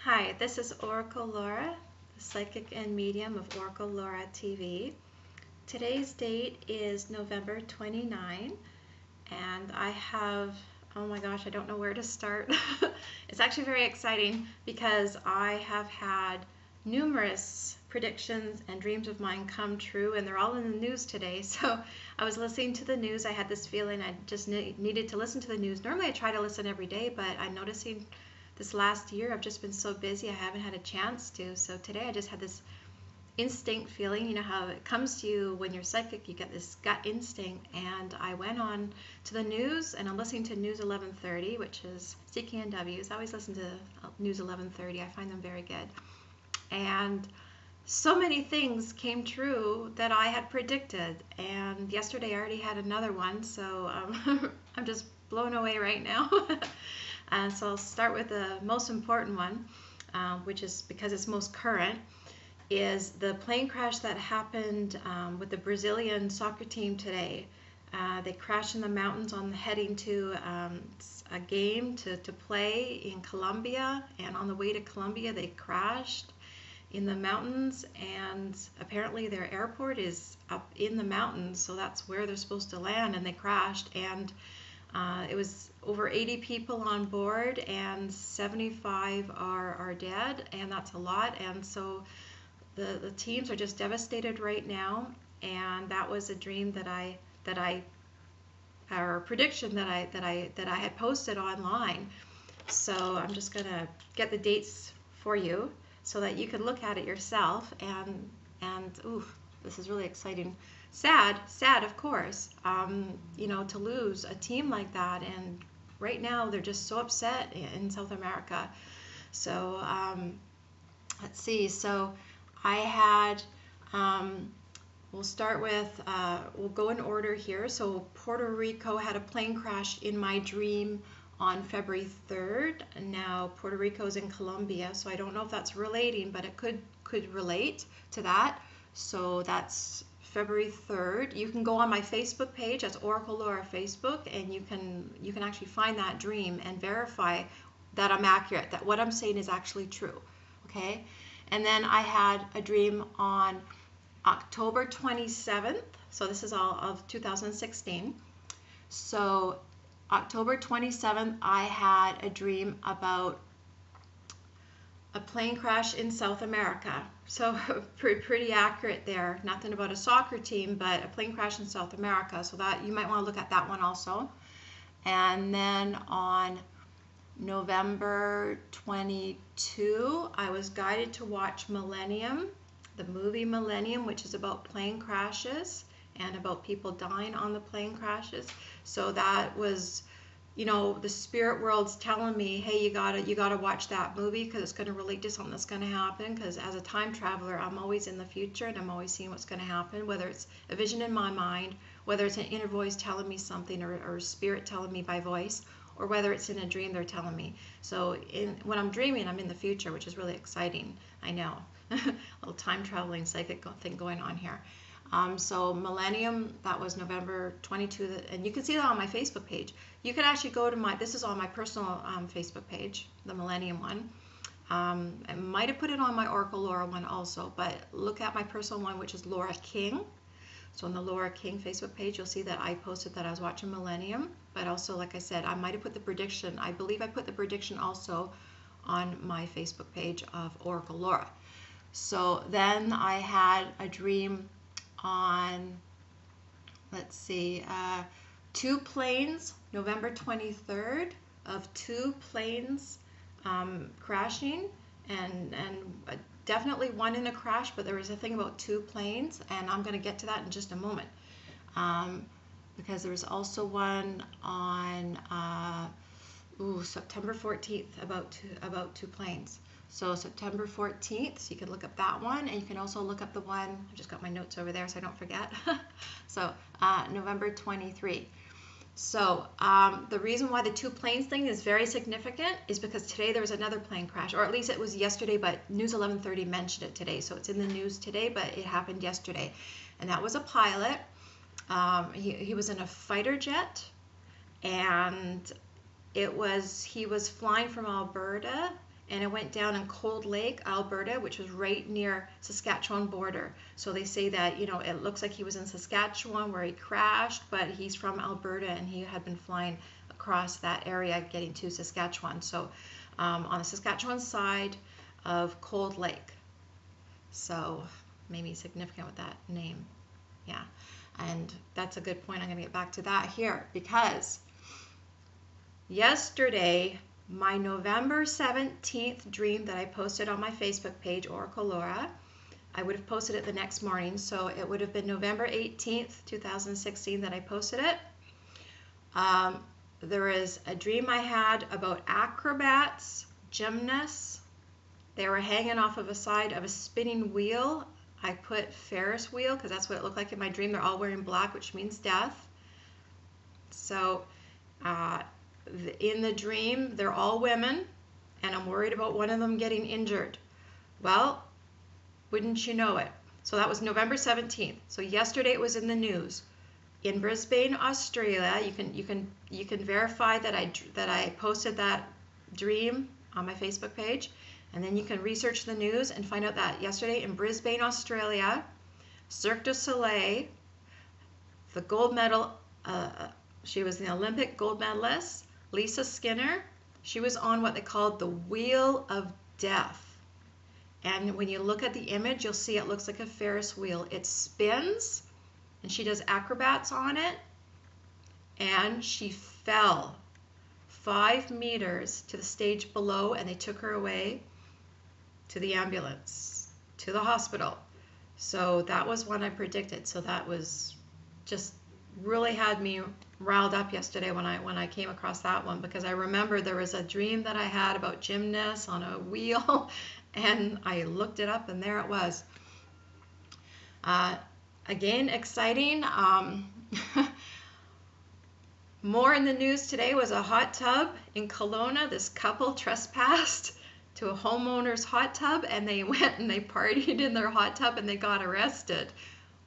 Hi, this is Oracle Laura, the psychic and medium of Oracle Laura TV. Today's date is November 29, and I have, oh my gosh, I don't know where to start. It's actually very exciting because I have had numerous predictions and dreams of mine come true, and they're all in the news today. So I was listening to the news. I had this feeling I just needed to listen to the news. Normally I try to listen every day, but I'm noticing this last year I've just been so busy I haven't had a chance to. So today I just had this instinct feeling. You know how it comes to you when you're psychic, you get this gut instinct, and I went on to the news and I'm listening to News 1130, which is CKNW's. I always listen to News 1130. I find them very good. And so many things came true that I had predicted, and yesterday I already had another one, so I'm just blown away right now. And so I'll start with the most important one, which is because it's most current, is the plane crash that happened with the Brazilian soccer team today. They crashed in the mountains on heading to a game to play in Colombia, and on the way to Colombia they crashed in the mountains, and apparently their airport is up in the mountains, so that's where they're supposed to land, and they crashed, and it was over 80 people on board, and 75 are dead, and that's a lot. And so the teams are just devastated right now. And that was a dream or a prediction that I had posted online. So I'm just gonna get the dates for you so that you can look at it yourself. And ooh, this is really exciting. Sad, of course, to lose a team like that. And right now they're just so upset in South America. So let's see. So I had, we'll start with, we'll go in order here. So Puerto Rico had a plane crash in my dream on February 3rd. And now Puerto Rico's in Colombia, so I don't know if that's relating, but it could relate to that. So that's February 3rd. You can go on my Facebook page, that's Oracle Laura Facebook, and you can actually find that dream and verify that I'm accurate, that what I'm saying is actually true. Okay? And then I had a dream on October 27th. So this is all of 2016. So October 27th, I had a dream about a plane crash in South America. So pretty accurate there. Nothing about a soccer team, but a plane crash in South America. So that you might want to look at that one also. And then on November 22, I was guided to watch Millennium, the movie Millennium, which is about plane crashes and about people dying on the plane crashes. So that was, the spirit world's telling me, hey, you gotta watch that movie because it's going to relate to something that's going to happen. Because as a time traveler, I'm always in the future and I'm always seeing what's going to happen, whether it's a vision in my mind, whether it's an inner voice telling me something, or spirit telling me by voice, or whether it's in a dream they're telling me. So when I'm dreaming, I'm in the future, which is really exciting. I know. A little time traveling psychic thing going on here. So Millennium, that was November 22, and you can see that on my Facebook page. You can actually go to this is on my personal Facebook page, the Millennium one. I might have put it on my Oracle Laura one also, but look at my personal one, which is Laura King. So on the Laura King Facebook page, you'll see that I posted that I was watching Millennium, but also, like I said, I might have put the prediction. I believe I put the prediction also on my Facebook page of Oracle Laura. So then I had a dream on, let's see, two planes, November 23rd, of two planes crashing, and definitely one in a crash, but there was a thing about two planes, and I'm going to get to that in just a moment. Because there was also one on September 14th about two planes. So September 14th, so you can look up that one, and you can also look up the one, I just got my notes over there so I don't forget. So November 23. So the reason why the two planes thing is very significant is because today there was another plane crash, or at least it was yesterday, but News 1130 mentioned it today. So it's in the news today, but it happened yesterday. And that was a pilot. He was in a fighter jet, and he was flying from Alberta, and it went down in Cold Lake, Alberta, which was right near Saskatchewan border. So they say that, you know, it looks like he was in Saskatchewan where he crashed, but he's from Alberta and he had been flying across that area getting to Saskatchewan. So on the Saskatchewan side of Cold Lake. So maybe significant with that name. Yeah, and that's a good point. I'm going to get back to that here because yesterday, my November 17th dream that I posted on my Facebook page, Oracle Laura, I would have posted it the next morning. So it would have been November 18th, 2016 that I posted it. There is a dream I had about acrobats, gymnasts. They were hanging off of a side of a spinning wheel. I put Ferris wheel because that's what it looked like in my dream. They're all wearing black, which means death. So in the dream, they're all women, and I'm worried about one of them getting injured. Well, wouldn't you know it? So that was November 17th. So yesterday it was in the news. In Brisbane, Australia, you can verify that I posted that dream on my Facebook page, and then you can research the news and find out that yesterday in Brisbane, Australia, Cirque du Soleil, the gold medal, she was the Olympic gold medalist, Lisa Skinner, she was on what they called the Wheel of Death. And when you look at the image, you'll see it looks like a Ferris wheel. It spins, and she does acrobats on it, and she fell 5 meters to the stage below, and they took her away to the ambulance, to the hospital. So that was one I predicted. So that was just really had me riled up yesterday when I came across that one, because I remember there was a dream that I had about gymnasts on a wheel, and I looked it up, and there it was. Again, exciting. More in the news today was a hot tub in Kelowna. This couple trespassed to a homeowner's hot tub, and they went and they partied in their hot tub, and they got arrested.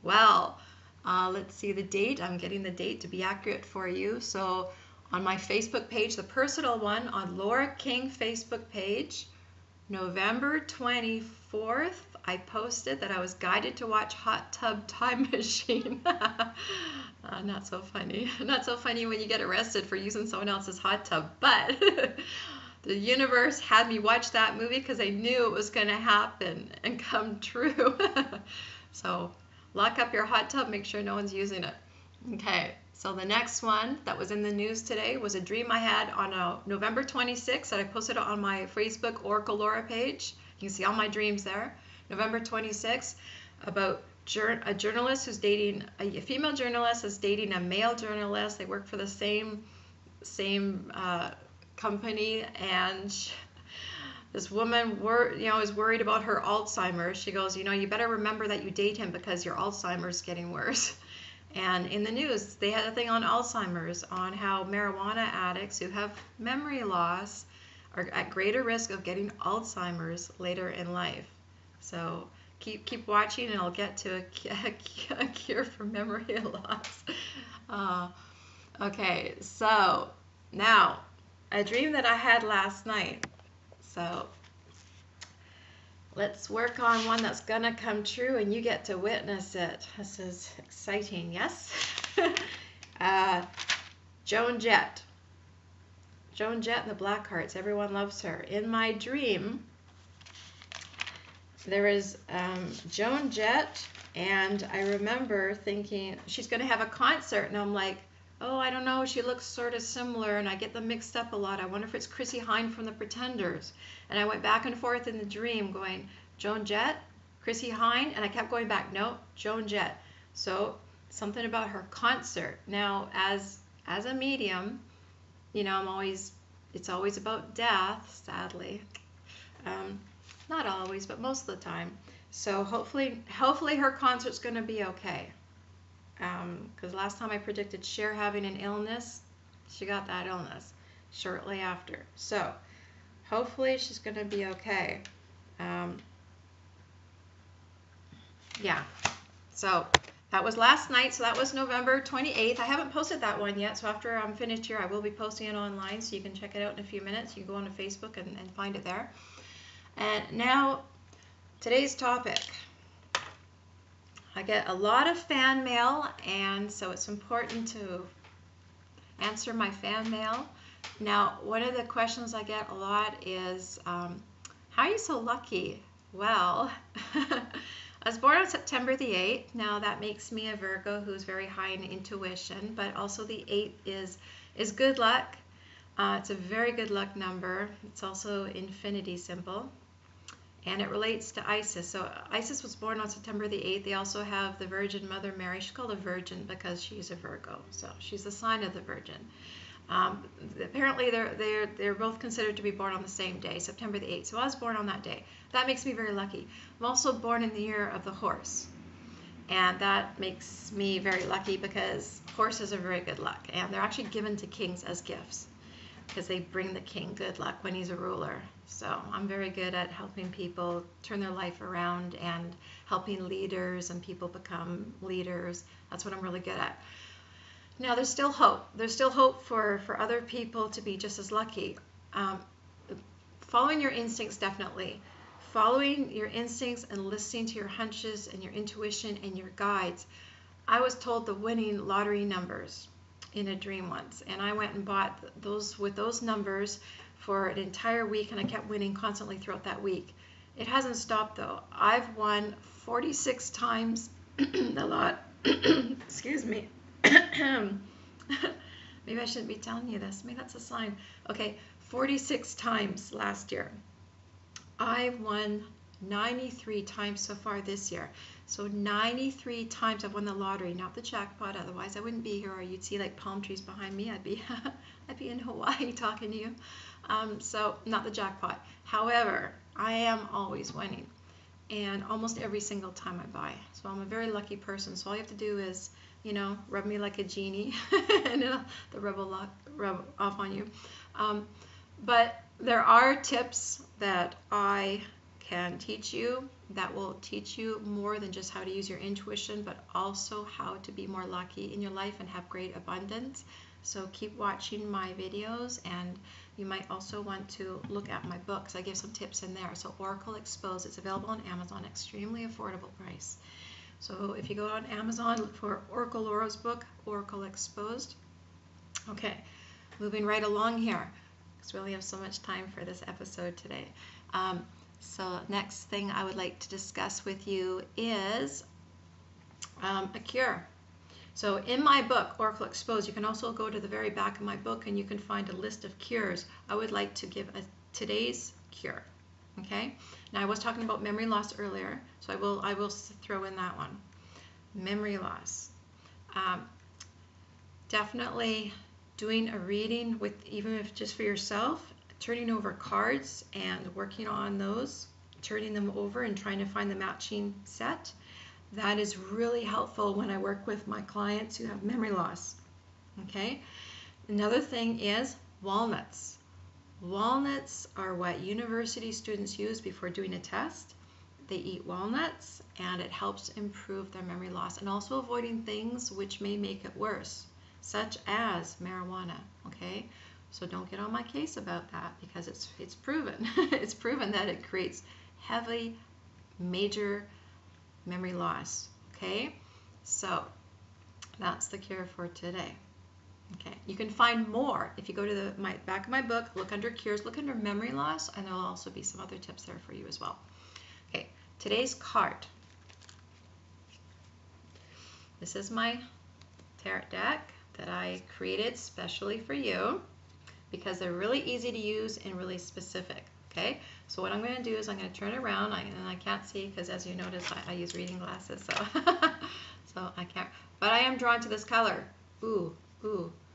Well, let's see the date. I'm getting the date to be accurate for you. So on my Facebook page, the personal one, on Laura King Facebook page, November 24th, I posted that I was guided to watch Hot Tub Time Machine. Not so funny. Not so funny when you get arrested for using someone else's hot tub. But the universe had me watch that movie because I knew it was going to happen and come true. So lock up your hot tub. Make sure no one's using it. Okay. So the next one that was in the news today was a dream I had on November 26th that I posted on my Facebook Oracle Laura page. You can see all my dreams there. November 26th, about a journalist who's dating, a female journalist is dating a male journalist. They work for the same company, and this woman is worried about her Alzheimer's. She goes, you better remember that you date him because your Alzheimer's getting worse. And in the news, they had a thing on Alzheimer's, on how marijuana addicts who have memory loss are at greater risk of getting Alzheimer's later in life. So keep watching, and I'll get to a cure for memory loss. Okay, so now a dream that I had last night. So let's work on one that's gonna come true, and you get to witness it. This is exciting, yes? Joan Jett. Joan Jett and the Blackhearts. Everyone loves her. In my dream, there is Joan Jett, and I remember thinking she's going to have a concert, and I'm like, oh, I don't know, she looks sort of similar, and I get them mixed up a lot. I wonder if it's Chrissie Hynde from The Pretenders. And I went back and forth in the dream going, Joan Jett, Chrissie Hynde, and I kept going back, no, Joan Jett. So something about her concert. Now, as a medium, it's always about death, sadly. Not always, but most of the time. So hopefully her concert's going to be okay. Because last time I predicted Cher having an illness, she got that illness shortly after. So hopefully she's going to be okay. Yeah. So that was last night, so that was November 28th. I haven't posted that one yet, so after I'm finished here, I will be posting it online, so you can check it out in a few minutes. You can go onto Facebook and find it there. And now, today's topic. I get a lot of fan mail, and so it's important to answer my fan mail. Now, one of the questions I get a lot is, how are you so lucky? Well, I was born on September the 8th. Now that makes me a Virgo who's very high in intuition, but also the 8 is good luck. It's a very good luck number. It's also infinity symbol, and it relates to Isis. So Isis was born on September the 8th. They also have the Virgin Mother Mary. She's called a virgin because she's a Virgo, so she's the sign of the Virgin. Apparently they're both considered to be born on the same day, September the 8th. So I was born on that day. That makes me very lucky. I'm also born in the year of the horse, and that makes me very lucky because horses are very good luck, and they're actually given to kings as gifts because they bring the king good luck when he's a ruler. So I'm very good at helping people turn their life around and helping leaders and people become leaders. That's what I'm really good at. Now, there's still hope. There's still hope for other people to be just as lucky. Following your instincts, definitely. Following your instincts and listening to your hunches and your intuition and your guides. I was told the winning lottery numbers in a dream once, and I went and bought those with those numbers for an entire week, and I kept winning constantly throughout that week. It hasn't stopped, though. I've won 46 times the lot. Excuse me. Maybe I shouldn't be telling you this. Maybe that's a sign. Okay, 46 times last year. I won 93 times so far this year. So 93 times I've won the lottery, not the jackpot. Otherwise, I wouldn't be here, or you'd see like palm trees behind me. I'd be in Hawaii talking to you. So not the jackpot. However, I am always winning, and almost every single time I buy. So I'm a very lucky person. So all you have to do is, rub me like a genie, and the rub will rub off on you. But there are tips that I can teach you that will teach you more than just how to use your intuition, but also how to be more lucky in your life and have great abundance. So keep watching my videos, and you might also want to look at my books. I give some tips in there. So Oracle Exposed, it's available on Amazon, extremely affordable price. So if you go on Amazon, look for Oracle Laura's book, Oracle Exposed. Okay, moving right along here, because we only have so much time for this episode today. So next thing I would like to discuss with you is a cure. So in my book, Oracle Exposed, you can also go to the very back of my book and you can find a list of cures. I would like to give today's cure. Okay. Now I was talking about memory loss earlier, so I will throw in that one. Memory loss. Definitely doing a reading with, even if just for yourself, turning over cards and working on those, turning them over and trying to find the matching set. That is really helpful when I work with my clients who have memory loss. Okay. Another thing is walnuts. Walnuts are what university students use before doing a test. They eat walnuts, and it helps improve their memory loss, and also avoiding things which may make it worse, such as marijuana. Okay, so don't get on my case about that, because it's proven. It's proven that it creates heavy, major memory loss. Okay, so that's the cure for today. Okay, you can find more if you go to the back of my book, look under cures, look under memory loss, and there'll also be some other tips there for you as well. Okay, today's card. This is my tarot deck that I created specially for you because they're really easy to use and really specific. Okay, so what I'm going to do is I'm going to turn it around, and I can't see because, as you notice, I use reading glasses, so so I can't. But I am drawn to this color. Ooh.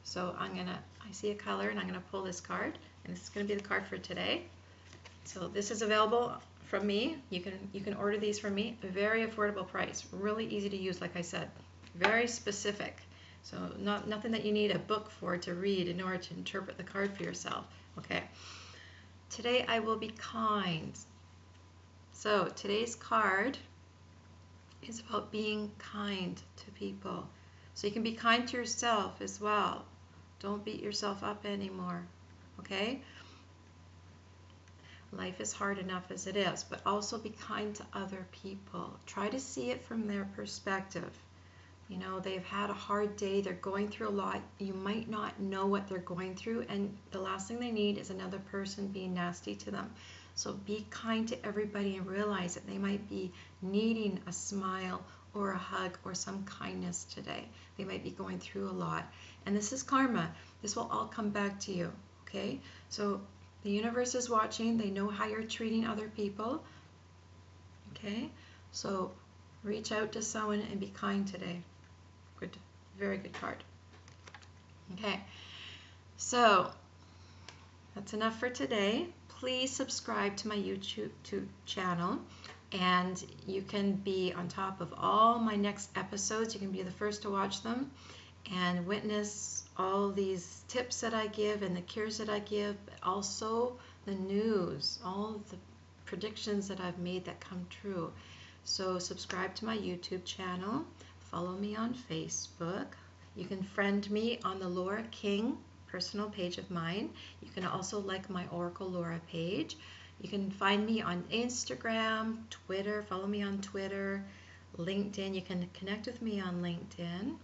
So I see a color, and I'm gonna pull this card, and this is gonna be the card for today. So this is available from me. You can order these from me. A very affordable price, really easy to use, like I said, very specific. So nothing that you need a book for to read in order to interpret the card for yourself. Okay. Today I will be kind. So today's card is about being kind to people. So you can be kind to yourself as well. Don't beat yourself up anymore, okay? Life is hard enough as it is, but also be kind to other people. Try to see it from their perspective. You know, they've had a hard day, they're going through a lot. You might not know what they're going through, and the last thing they need is another person being nasty to them. So be kind to everybody and realize that they might be needing a smile or a hug or some kindness today. They might be going through a lot. And this is karma. This will all come back to you, okay? So the universe is watching. They know how you're treating other people, okay? So reach out to someone and be kind today. Good, very good card. Okay, so that's enough for today. Please subscribe to my YouTube channel, and you can be on top of all my next episodes. You can be the first to watch them and witness all these tips that I give and the cures that I give, but also the news, all the predictions that I've made that come true. So subscribe to my YouTube channel. Follow me on Facebook. You can friend me on the Laura King personal page of mine. You can also like my Oracle Laura page. You can find me on Instagram, Twitter, follow me on Twitter, LinkedIn. You can connect with me on LinkedIn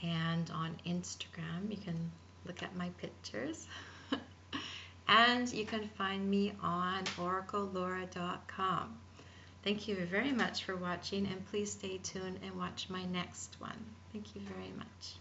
and on Instagram. You can look at my pictures. And you can find me on oracle-laura.com. Thank you very much for watching, and please stay tuned and watch my next one. Thank you very much.